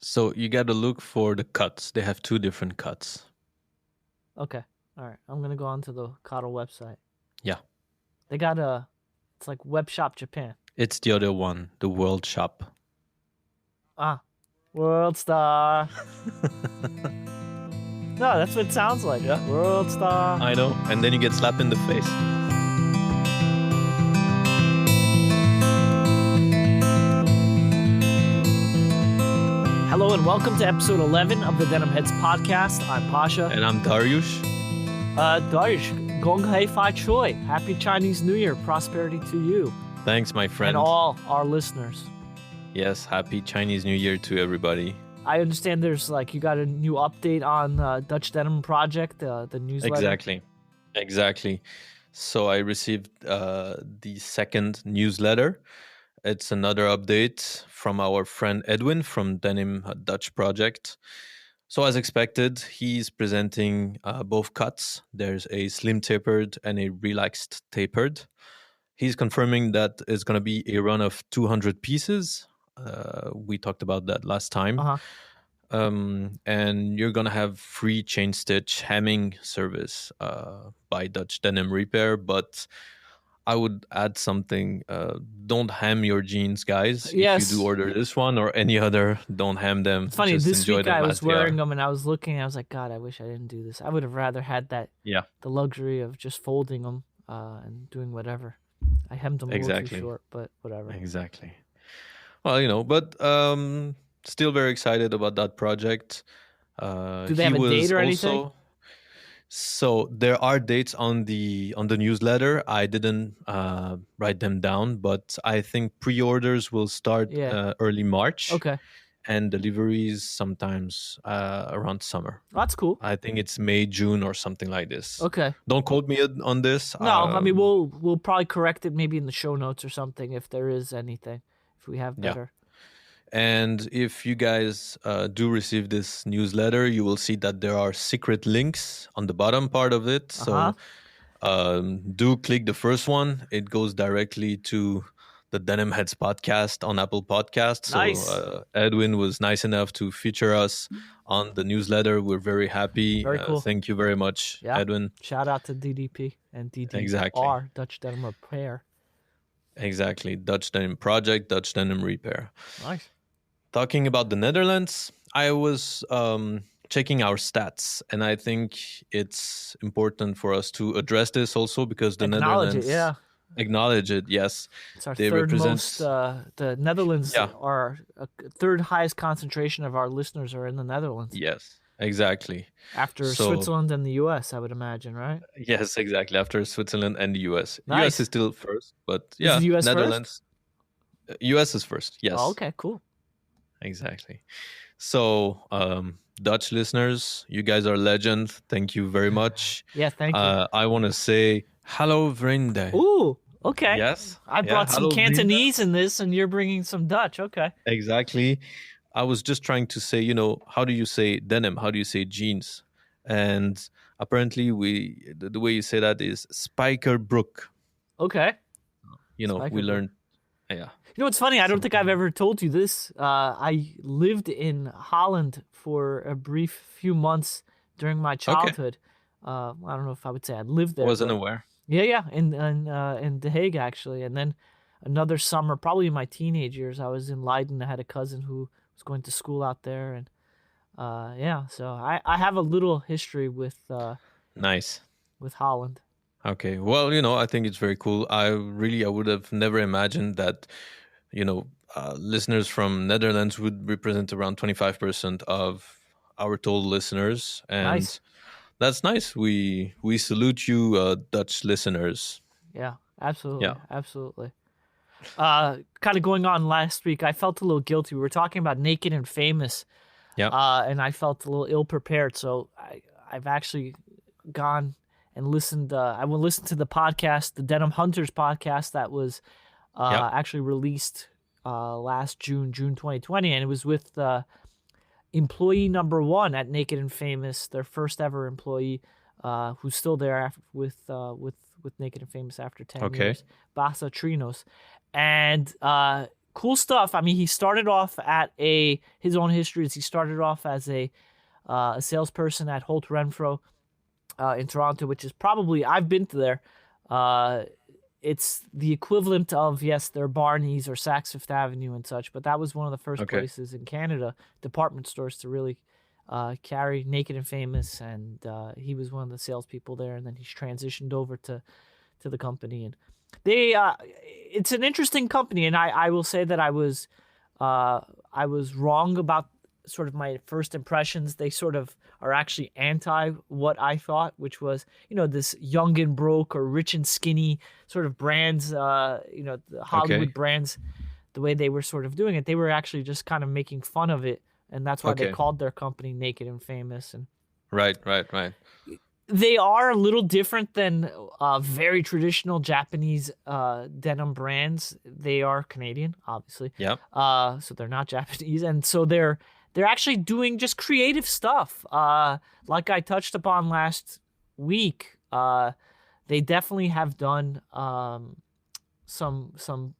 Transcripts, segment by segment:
So you got to look for the cuts. They have two different cuts. Okay. All right. I'm going to go onto the Kado website. Yeah. They got it's like Web Shop Japan. It's the other one, the World Shop. Ah, World Star. No, that's what it sounds like. Yeah. World Star. I know. And then you get slapped in the face. Hello and welcome to episode 11 of the Denim Heads podcast. I'm Pasha. And I'm Dariush. Dariush, Gong Hei Fai Choi. Happy Chinese New Year. Prosperity to you. Thanks, my friend. And all our listeners. Yes, happy Chinese New Year to everybody. I understand there's you got a new update on Dutch Denim Project, the newsletter. Exactly. So I received the second newsletter. It's another update from our friend Edwin from Dutch Project. So as expected, he's presenting both cuts. There's a slim tapered and a relaxed tapered. He's confirming that it's going to be a run of 200 pieces. We talked about that last time. Uh-huh. And you're going to have free chain stitch hemming service by Dutch Denim Repair, but I would add something. Don't hem your jeans, guys. Yes. If you do order this one or any other, don't hem them. It's funny, Just this enjoy week them I as was they wearing are. them and I was looking, I was like, God, I wish I didn't do this. I would have rather had the luxury of just folding them and doing whatever. I hemmed them a little too short, but whatever. Exactly. Well, but still very excited about that project. Do they have a date or anything? So there are dates on the newsletter. I didn't write them down, but I think pre-orders will start early March. Okay. And deliveries sometimes around summer. That's cool. I think it's May, June, or something like this. Okay. Don't quote me on this. No, I mean we'll probably correct it maybe in the show notes or something if there is anything, if we have better. Yeah. And if you guys do receive this newsletter, you will see that there are secret links on the bottom part of it. So do click the first one. It goes directly to the Denim Heads podcast on Apple Podcasts. So nice. Edwin was nice enough to feature us on the newsletter. We're very happy. Very cool. Thank you very much, Edwin. Shout out to DDP and DDR, Exactly. Dutch Denim Repair. Exactly. Dutch Denim Project, Dutch Denim Repair. Nice. Talking about the Netherlands, I was checking our stats, and I think it's important for us to address this also because the Netherlands acknowledge it. Yes, it's our third most. The Netherlands are third highest concentration of our listeners are in the Netherlands. Yes, exactly. After Switzerland and the U.S., I would imagine, right? Yes, exactly. After Switzerland and the U.S. Nice. U.S. is still first, but is the US Netherlands. First? U.S. is first. Yes. Oh, okay, cool. Exactly. So, Dutch listeners, you guys are legends. Thank you very much. Yeah, thank you. I want to say hello, vrienden. Ooh, okay. Yes. I brought some Cantonese in this, and you're bringing some Dutch. Okay. Exactly. I was just trying to say, how do you say denim? How do you say jeans? And apparently, the way you say that is Spijkerbroek. Okay. We learned. Yeah. You know what's funny? I don't think I've ever told you this. I lived in Holland for a brief few months during my childhood. Okay. I don't know if I would say I lived there. Wasn't aware. Yeah, in The Hague actually, and then another summer, probably in my teenage years, I was in Leiden. I had a cousin who was going to school out there, and so I have a little history with nice with Holland. Okay, well, I think it's very cool. I would have never imagined that, listeners from Netherlands would represent around 25% of our total listeners. And nice. That's nice. We salute you, Dutch listeners. Yeah, absolutely. Yeah. Absolutely. Kind of going on last week, I felt a little guilty. We were talking about Naked and Famous. Yeah. And I felt a little ill-prepared. So I've actually gone and listened. I will listen to the podcast, the Denim Hunters podcast that was actually released last June 2020, and it was with employee number 1 at Naked and Famous, their first ever employee, who's still there with Naked and Famous after 10 years, Basa Trinos, and cool stuff. I mean, he started off at his own history is he started off as a salesperson at Holt Renfro in Toronto, which is probably, I've been to there. It's the equivalent of, yes, their Barney's or Saks Fifth Avenue and such, but that was one of the first places in Canada, department stores, to really carry Naked and Famous, and he was one of the salespeople there, and then he's transitioned over to the company, and they it's an interesting company, and I will say that I was wrong about sort of my first impressions. They sort of are actually anti what I thought, which was, this young and broke or rich and skinny sort of brands, the Hollywood brands, the way they were sort of doing it. They were actually just kind of making fun of it, and that's why they called their company Naked and Famous. And Right. they are a little different than very traditional Japanese denim brands. They are Canadian, obviously. Yeah. So they're not Japanese, and so they're actually doing just creative stuff. Like I touched upon last week, they definitely have done some sort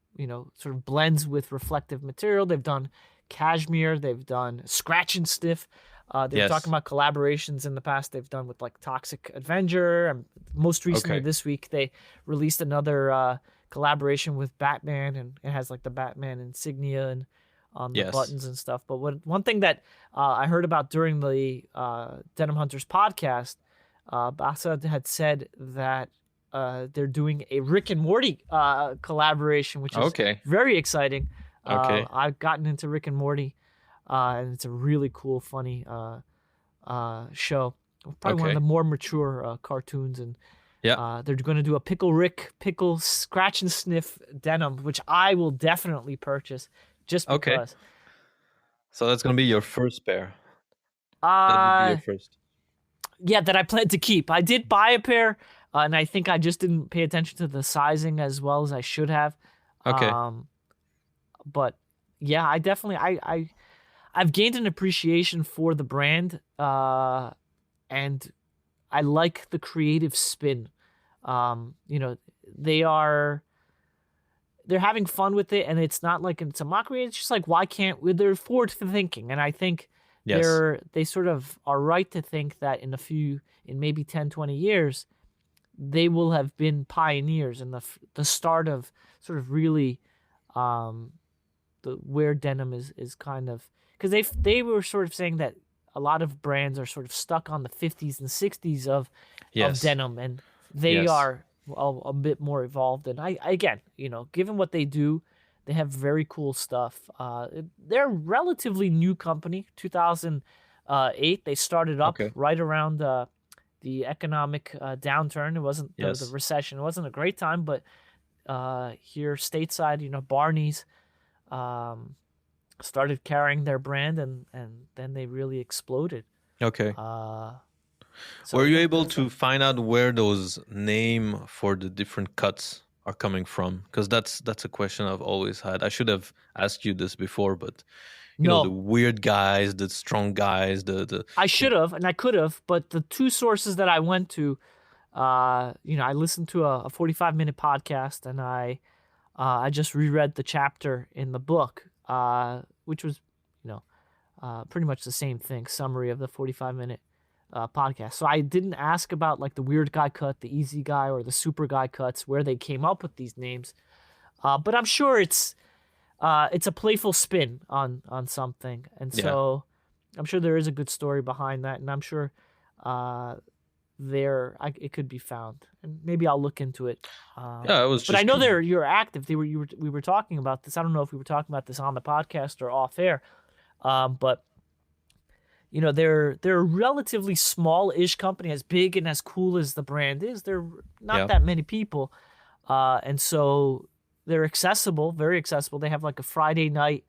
of blends with reflective material. They've done cashmere. They've done scratch and sniff. They're talking about collaborations in the past they've done with like Toxic Avenger, and most recently this week they released another collaboration with Batman, and it has like the Batman insignia and on the buttons and stuff. But one thing that I heard about during the Denim Hunters podcast, Bassa had said that they're doing a Rick and Morty collaboration, which is very exciting. I've gotten into Rick and Morty. And it's a really cool, funny show. Probably one of the more mature cartoons. And they're going to do a Pickle Scratch and Sniff denim, which I will definitely purchase just because. So that's going to be your first pair. That would be your first. Yeah, that I plan to keep. I did buy a pair, and I think I just didn't pay attention to the sizing as well as I should have. But yeah, I definitely I've gained an appreciation for the brand, and I like the creative spin. They're having fun with it, and it's not like it's a mockery. It's just like, why can't we? They're forward thinking, and I think they sort of are right to think that in maybe 10, 20 years, they will have been pioneers in the start of sort of really where denim is kind of. Because they were sort of saying that a lot of brands are sort of stuck on the 50s and 60s of denim, and they are a bit more evolved. And I again, given what they do, they have very cool stuff. They're a relatively new company, 2008. They started up right around the economic downturn. It wasn't the recession. It wasn't a great time, but here stateside, Barney's started carrying their brand, and then they really exploded. So were you able to find out where those name for the different cuts are coming from? Because that's a question I've always had. I should have asked you this before, but the weird guys, the strong guys, I should have, and I could have, but the two sources that I went to, I listened to a 45-minute podcast, and I just reread the chapter in the book, which was, pretty much the same thing, summary of the 45-minute podcast. So I didn't ask about like the weird guy cut, the easy guy, or the super guy cuts, where they came up with these names. But I'm sure it's a playful spin on something, and so I'm sure there is a good story behind that, and I'm sure it could be found, and maybe I'll look into it. But I know you're active. We were talking about this. I don't know if we were talking about this on the podcast or off air, but they're a relatively small-ish company. As big and as cool as the brand is, they're not that many people, and so they're accessible, very accessible. They have like a Friday night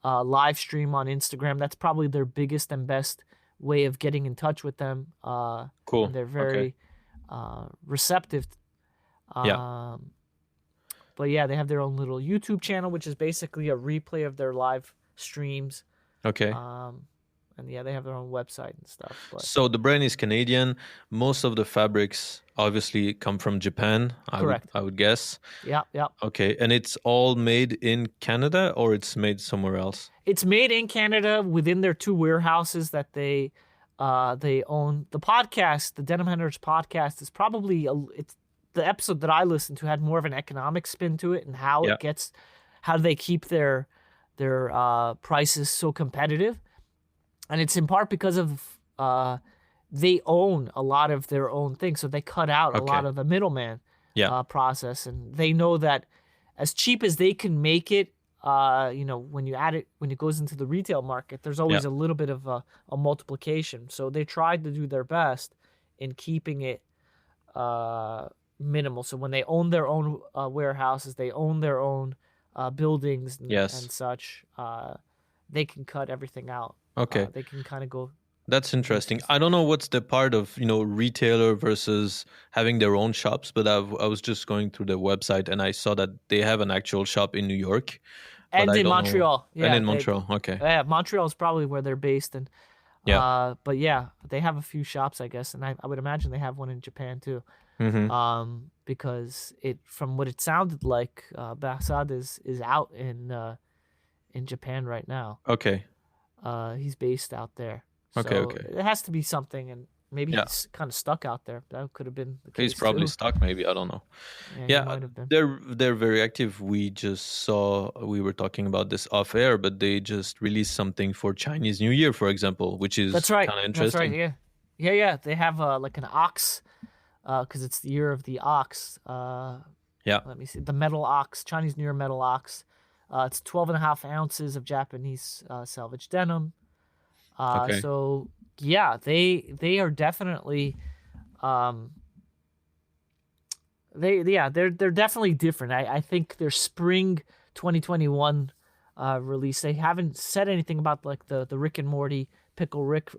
live stream on Instagram. That's probably their biggest and best way of getting in touch with them. Cool. And they're very receptive. But yeah, they have their own little YouTube channel, which is basically a replay of their live streams. and yeah, they have their own website and stuff. But So the brand is Canadian. Most of the fabrics obviously come from Japan. correct. I would guess. Yeah, yeah. Okay, and it's all made in Canada or it's made somewhere else? It's made in Canada within their 2 warehouses that they own. The podcast, the Denim Hunters podcast, is probably it's the episode that I listened to had more of an economic spin to it and how Yeah. it gets, how do they keep their prices so competitive, and it's in part because of they own a lot of their own things, so they cut out a lot of the middleman process, and they know that as cheap as they can make it, when you add it, when it goes into the retail market, there's always a little bit of a multiplication. So they tried to do their best in keeping it minimal. So when they own their own warehouses, they own their own buildings and such, they can cut everything out. Okay. They can kind of go. That's interesting. I don't know what's the part of, retailer versus having their own shops, but I was just going through the website and I saw that they have an actual shop in New York. And in Montreal. Yeah, and in Montreal, okay. Yeah, Montreal is probably where they're based. And, but yeah, they have a few shops, I guess. And I would imagine they have one in Japan too. Mm-hmm. Because from what it sounded like, Bassad is out in Japan right now. Okay. He's based out there. So okay. It has to be something, and maybe he's kind of stuck out there. That could have been the case. He's probably stuck, maybe. I don't know. Yeah, he might have been. They're very active. We were talking about this off air, but they just released something for Chinese New Year, for example, which is kind of interesting. That's right. Yeah. They have like an ox, because it's the year of the ox. Let me see. The metal ox, Chinese New Year metal ox. It's 12.5 ounces of Japanese selvage denim. So yeah, they are definitely, they're definitely different. I think their spring 2021 release, they haven't said anything about like the Rick and Morty Pickle Rick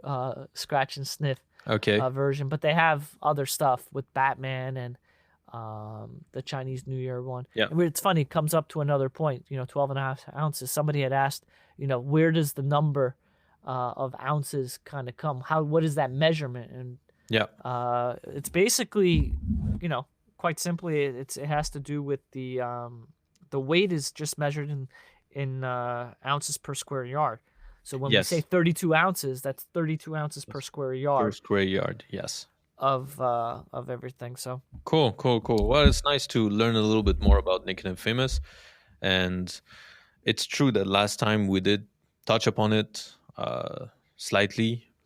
scratch and sniff version, but they have other stuff with Batman and the Chinese New Year one. Yeah. And it's funny, it comes up to another point, 12.5 ounces. Somebody had asked, where does the number of ounces kind of come? What is that measurement? And it's basically, quite simply, it has to do with the weight is just measured in ounces per square yard. So when we say 32 ounces, that's 32 ounces per square yard. Per square yard, yes. Of everything. So cool. Well, it's nice to learn a little bit more about Naked and Famous, and it's true that last time we did touch upon it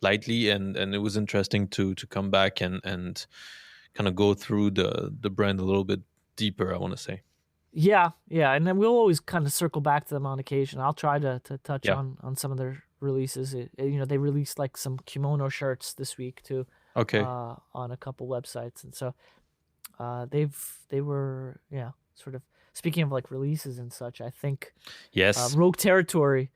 lightly, and it was interesting to come back and kind of go through the brand a little bit deeper, I want to say. Yeah, and then we'll always kind of circle back to them on occasion. I'll try to touch on some of their releases. They released like some kimono shirts this week too. Okay. On a couple websites, and so they were sort of, speaking of like releases and such, I think Rogue Territory.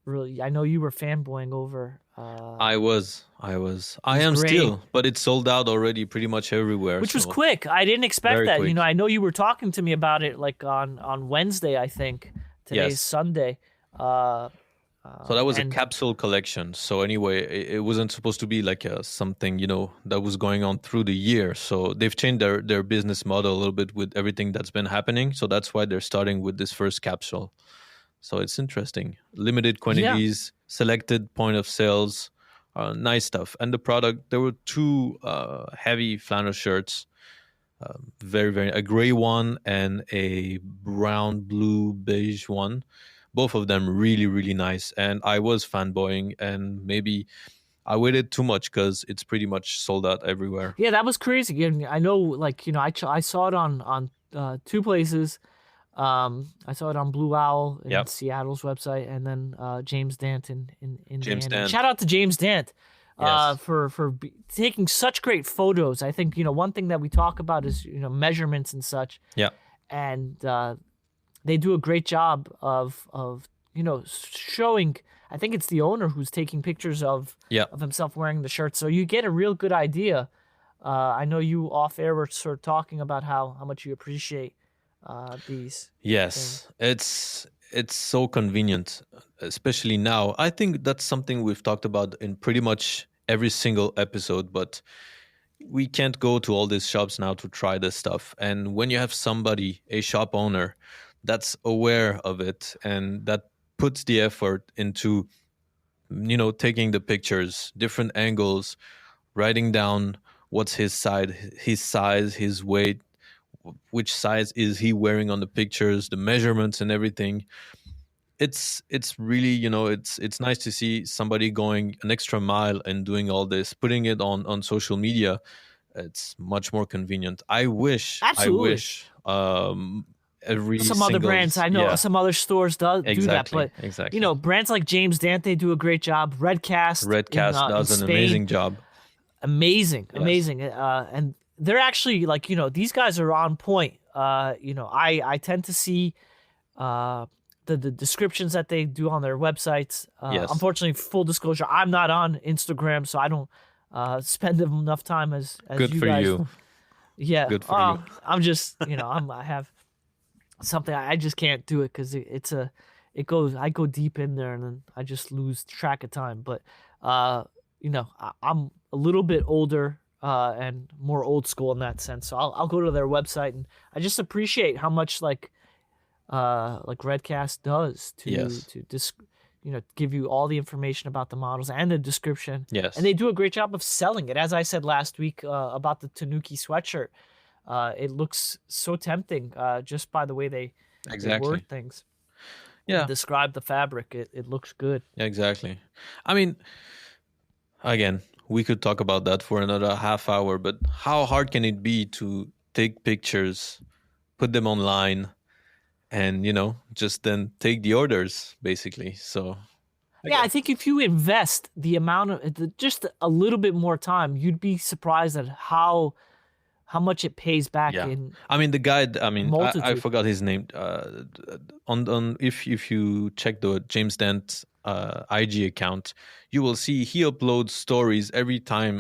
Really, I know you were fanboying over. I am still, but it's sold out already pretty much everywhere. Which was quick. I didn't expect that. Quick. I know you were talking to me about it like on Wednesday, I think. Today's Sunday. So that was a capsule collection. So anyway, it wasn't supposed to be like something, that was going on through the year. So they've changed their business model a little bit with everything that's been happening. So that's why they're starting with this first capsule. So it's interesting. Limited quantities, selected point of sales, nice stuff. And the product, there were 2 heavy flannel shirts, very, very, a gray one and a brown, blue, beige one. Both of them really, really nice. And I was fanboying, and maybe I waited too much because it's pretty much sold out everywhere. Yeah, that was crazy. And I know, I saw it on 2 places. I saw it on Blue Owl in Seattle's website, and then James Dant in James Dant. Shout out to James Dant for taking such great photos. I think one thing that we talk about is measurements and such. Yeah, and they do a great job of showing. I think it's the owner who's taking pictures of himself wearing the shirt, so you get a real good idea. I know you off air were sort of talking about how much you appreciate these. Yes, things. it's so convenient, especially now. I think that's something we've talked about in pretty much every single episode, but we can't go to all these shops now to try this stuff. And when you have somebody, a shop owner, that's aware of it and that puts the effort into, taking the pictures, different angles, writing down what's his side, his size, his weight, which size is he wearing on the pictures, the measurements and everything. It's really, it's nice to see somebody going an extra mile and doing all this, putting it on social media. It's much more convenient. I wish Absolutely. every some other brands I know, some other stores do that, but exactly. Brands like James Dant, they do a great job. Redcast does in an Spain, amazing job. Amazing. And they're actually like, these guys are on point. I tend to see the descriptions that they do on their websites. Unfortunately, full disclosure, I'm not on Instagram, so I don't spend enough time as Good you for guys. You. Yeah. Good for you. I'm just, I have something, I just can't do it because I go deep in there and then I just lose track of time. But I'm a little bit older and more old school in that sense, so I'll go to their website, and I just appreciate how much like Redcast does to give you all the information about the models and the description. Yes. And they do a great job of selling it. As I said last week about the Tanuki sweatshirt, it looks so tempting just by the way they word things. Yeah. Describe the fabric. It looks good. Exactly. I mean, again, we could talk about that for another half hour, but how hard can it be to take pictures, put them online, and, just then take the orders, basically? So I think if you invest the amount of just a little bit more time, you'd be surprised at how much it pays back. In I mean, the guy, I forgot his name. On if you check the James Dent IG account, you will see he uploads stories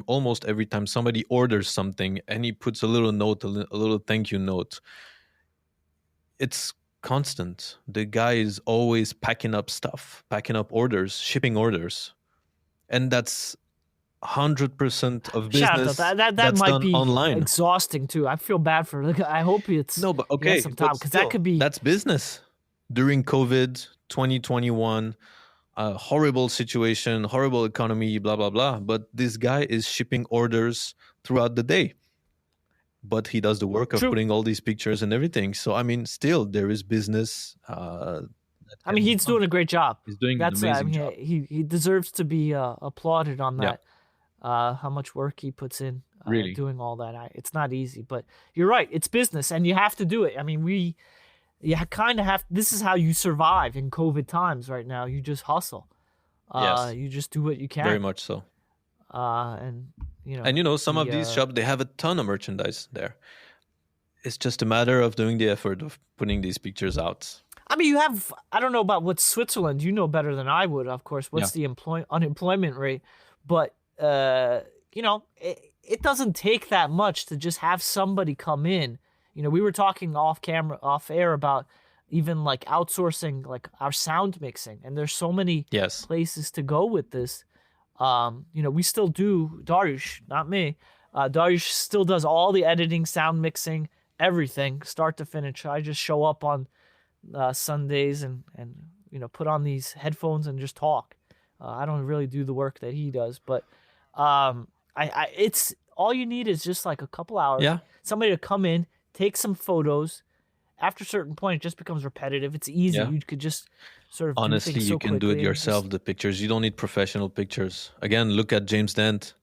almost every time somebody orders something, and he puts a little note, a little thank you note. It's constant. The guy is always packing up stuff, packing up orders, shipping orders, and that's 100% of business. That might be online. Exhausting too. I feel bad for the guy. I hope it's but okay, some time, because that could be, that's business during COVID 2021. Horrible situation, horrible economy, blah blah blah. But this guy is shipping orders throughout the day. But he does the work of putting all these pictures and everything. So I mean, still there is business. He's doing a great job. He's doing an amazing job. He deserves to be applauded on that. How much work he puts in really doing all that. It's not easy, but you're right. It's business, and you have to do it. I mean, you kind of have. This is how you survive in COVID times right now. You just hustle. You just do what you can. Very much so. And some of these shops, they have a ton of merchandise there. It's just a matter of doing the effort of putting these pictures out. I mean, you have. I don't know about what's Switzerland. You know better than I would, of course. What's the unemployment rate? But it doesn't take that much to just have somebody come in. We were talking off air about even like outsourcing like our sound mixing, and there's so many places to go with this. We still do. Dariush, not me. Dariush still does all the editing, sound mixing, everything, start to finish. I just show up on Sundays and put on these headphones and just talk. I don't really do the work that he does, but it's all you need is just like a couple hours. Somebody to come in, take some photos. After a certain point, it just becomes repetitive. It's easy. You could just sort of honestly, you can do it yourself. The pictures, you don't need professional pictures. Again, look at James Dent.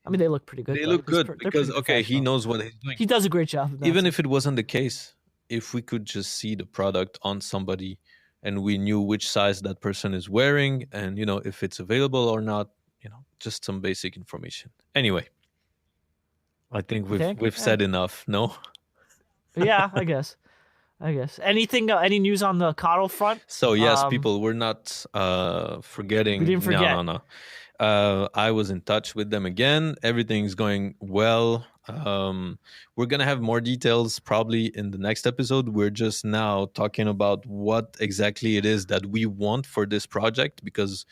I mean, they look pretty good. They look good because he knows what he's doing. He does a great job. Even if it wasn't the case, if we could just see the product on somebody and we knew which size that person is wearing and if it's available or not, just some basic information. Anyway, I think we've said enough. No. Yeah, I guess. I guess. Anything? Any news on the Coddle front? So yes, people, we're not forgetting. We didn't forget. No. I was in touch with them again. Everything's going well. We're gonna have more details probably in the next episode. We're just now talking about what exactly it is that we want for this project because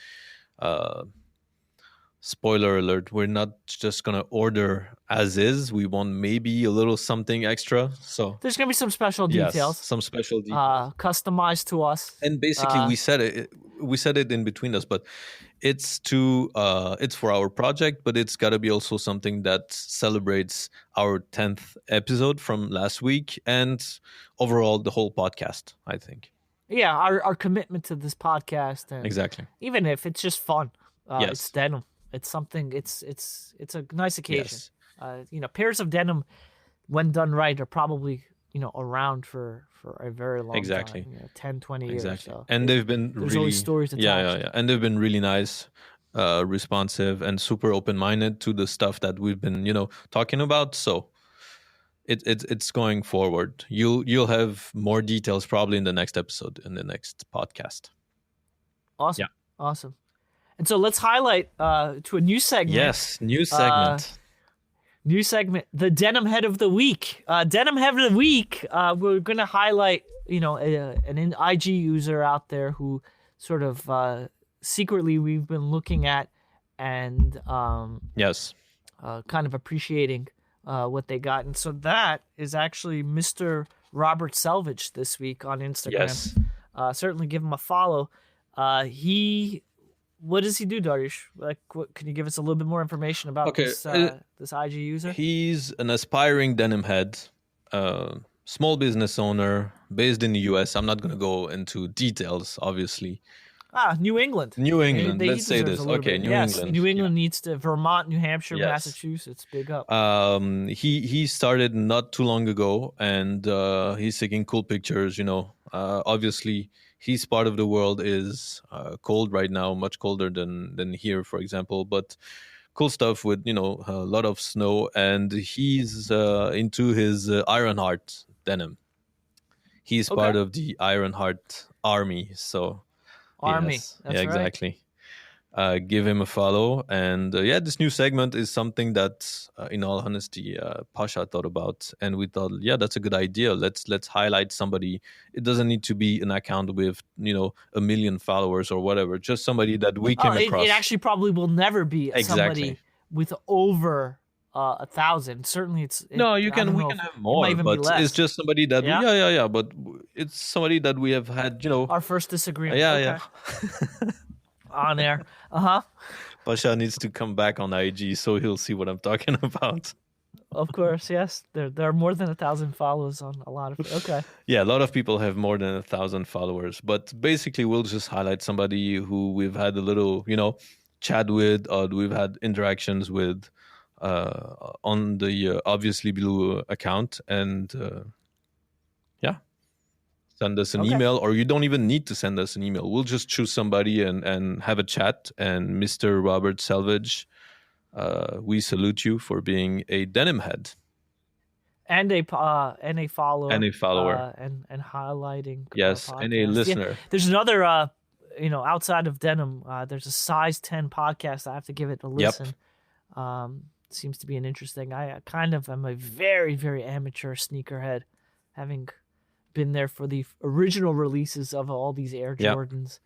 spoiler alert, we're not just gonna order as is. We want maybe a little something extra. So there's gonna be some special details. Yes, some special details. Customized to us. And basically we said it in between us, but it's for our project, but it's got to be also something that celebrates our 10th episode from last week and overall the whole podcast, I think. Yeah, our commitment to this podcast, and exactly. Even if it's just fun, Yes. It's denim. It's something. It's a nice occasion. Yes. Pairs of denim, when done right, are probably around for a very long Exactly. time, 10, 20 years. Exactly. So And they've been there's really always stories attached. Yeah. And they've been really nice, responsive, and super open-minded to the stuff that we've been, talking about. So it's going forward. You'll have more details probably in the next episode, in the next podcast. Awesome. Yeah. Awesome. And so let's highlight to a new segment. Yes, new segment. New segment, the Denim Head of the Week. Denim Head of the Week, we're going to highlight, an IG user out there who sort of secretly we've been looking at and yes, kind of appreciating what they got. And so that is actually Mr. Robert Selvage this week on Instagram. Yes. Certainly give him a follow. What does he do, Dariush? Can you give us a little bit more information about this IG user? He's an aspiring denim head, small business owner based in the US. I'm not going to go into details, obviously. New England. New England. Let's say this. Okay, New England. New England needs to. Vermont, New Hampshire, Massachusetts, big up. He started not too long ago, and he's taking cool pictures. Obviously. His part of the world is cold right now, much colder than here, for example. But cool stuff with a lot of snow, and he's into his Ironheart denim. He's part of the Ironheart army, so army. Yes. That's exactly. Right. Give him a follow, and this new segment is something that, in all honesty, Pasha thought about, and we thought, that's a good idea. Let's highlight somebody. It doesn't need to be an account with 1 million followers or whatever. Just somebody that we came across. It actually probably will never be somebody with over 1,000. Certainly, we can have more, but it's just somebody that but it's somebody that we have had. Our first disagreement. Yeah. On air. Pasha needs to come back on IG so he'll see what I'm talking about. Of course, yes. There are more than 1,000 followers on a lot of. Okay. Yeah, a lot of people have more than 1,000 followers, but basically we'll just highlight somebody who we've had a little, chat with, or we've had interactions with on the Obviously Blue account, and send us an email, or you don't even need to send us an email. We'll just choose somebody and have a chat. And Mr. Robert Selvage, we salute you for being a denim head. And a follower. And a follower. And highlighting. Yes, and a listener. Yeah. There's another, outside of denim, there's a size 10 podcast. I have to give it a listen. Yep. Seems to be an interesting. I kind of am a very, very amateur sneakerhead, having been there for the original releases of all these Air Jordans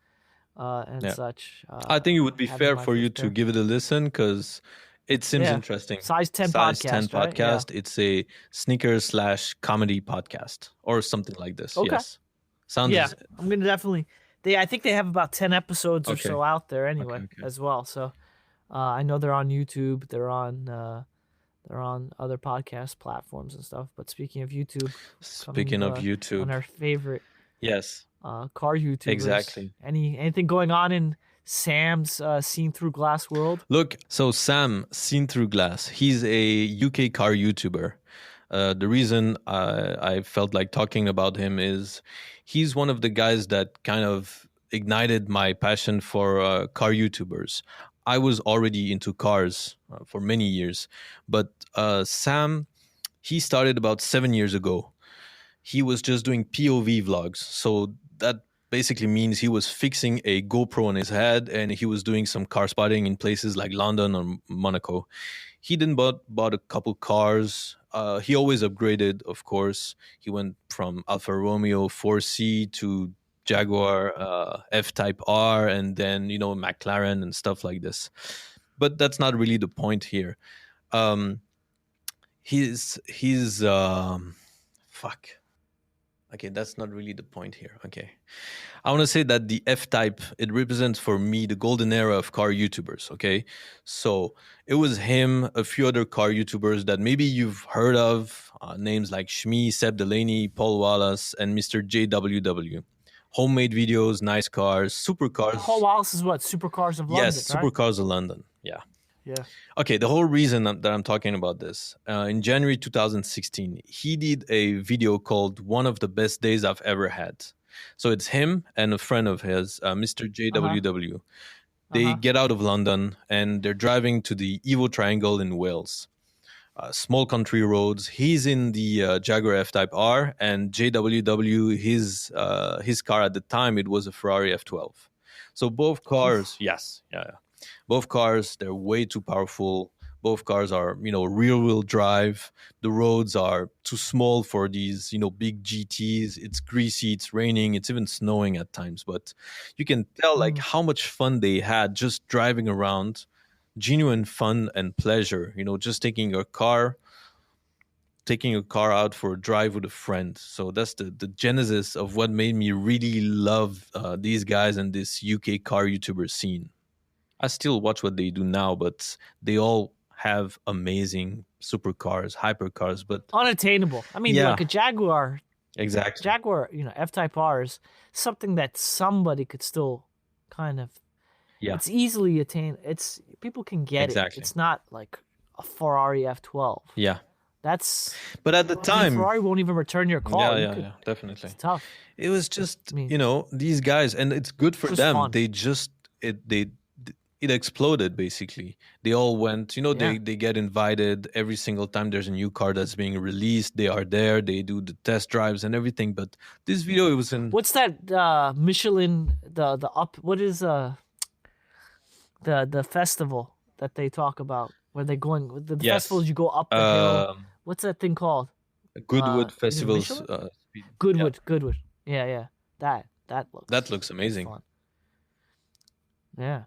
and such. I think it would be fair for you to give it a listen, because it seems interesting. Size 10 podcast. Right? Yeah. It's a sneakers/comedy podcast or something like this. Okay. Yes. Sounds. Yeah, I'm gonna definitely. I think they have about 10 episodes or so out there anyway, as well. So I know they're on YouTube. They're on other podcast platforms and stuff. But speaking of YouTube, on our favorite car YouTubers, exactly. Anything going on in Sam's Seen Through Glass world? Look, so Sam, Seen Through Glass, he's a UK car YouTuber. The reason I felt like talking about him is he's one of the guys that kind of ignited my passion for car YouTubers. I was already into cars for many years, but Sam, he started about 7 years ago. he was just doing POV vlogs. So that basically means he was fixing a GoPro on his head and he was doing some car spotting in places like London or Monaco. He then bought a couple cars. He always upgraded, of course. He went from Alfa Romeo 4C to Jaguar F-Type R, and then McLaren and stuff like this. But that's not really the point here. He's fuck. Okay, that's not really the point here. Okay. I want to say that the F-Type, it represents for me the golden era of car YouTubers, okay? So it was him, a few other car YouTubers that maybe you've heard of, names like Shmi, Seb Delaney, Paul Wallace, and Mr. JWW. Homemade videos, nice cars, supercars. Paul Wallace is what? Supercars of London, yes, right? Supercars of London, yeah. Yeah. Okay, the whole reason that I'm talking about this, in January 2016, he did a video called One of the Best Days I've Ever Had. So it's him and a friend of his, Mr. JWW. They get out of London and they're driving to the Evo Triangle in Wales. Small country roads. He's in the Jaguar F-Type R, and JWW, his car at the time, it was a Ferrari F12. So both cars, yes, yeah. Both cars, they're way too powerful. Both cars are, rear-wheel drive. The roads are too small for these, big GTs. It's greasy, it's raining, it's even snowing at times. But you can tell, like, how much fun they had just driving around. Genuine fun and pleasure, just taking a car out for a drive with a friend. So that's the genesis of what made me really love these guys and this UK car YouTuber scene. I still watch what they do now, but they all have amazing supercars, hypercars, but unattainable. I mean, like a Jaguar. Exactly. Jaguar, F-Type R is something that somebody could still kind of. Yeah. It's easily attained. People can get it. It's not like a Ferrari F12. Yeah. That's. But at the time, Ferrari won't even return your car. Yeah, definitely. It's tough. It was just, these guys, and it's good for them. Fun. They just it exploded basically. They all went, they get invited every single time there's a new car that's being released. They are there. They do the test drives and everything. But this video, it was in. What's that Michelin? The up. What is the festival that they talk about where they're going? The festivals you go up the hill. What's that thing called? Goodwood festivals. Goodwood. Yeah. That looks amazing. Fun. Yeah.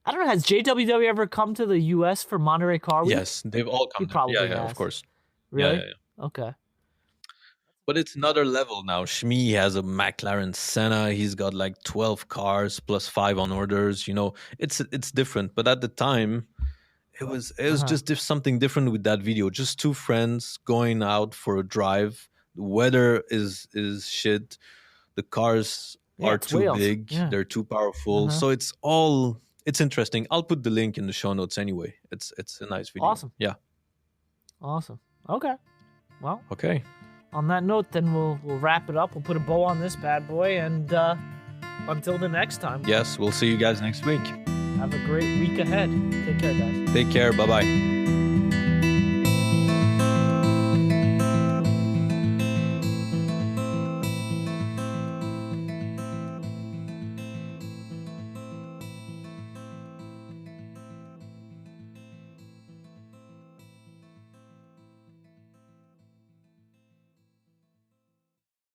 I don't know. Has JWW ever come to the U.S. for Monterey Car Week? Yes, they've all come. Probably has. Of course. Really? Yeah. Okay. But it's another level now. Shmi has a McLaren Senna. He's got like 12 cars plus 5 on orders. It's different. But at the time, it was just something different with that video. Just two friends going out for a drive. The weather is shit. The cars are too big. Yeah. They're too powerful. So it's interesting. I'll put the link in the show notes anyway. It's a nice video. Awesome. Yeah. Awesome. Okay. Well. Okay. On that note, then we'll wrap it up. We'll put a bow on this bad boy, and until the next time. Yes, we'll see you guys next week. Have a great week ahead. Take care, guys. Take care. Bye-bye.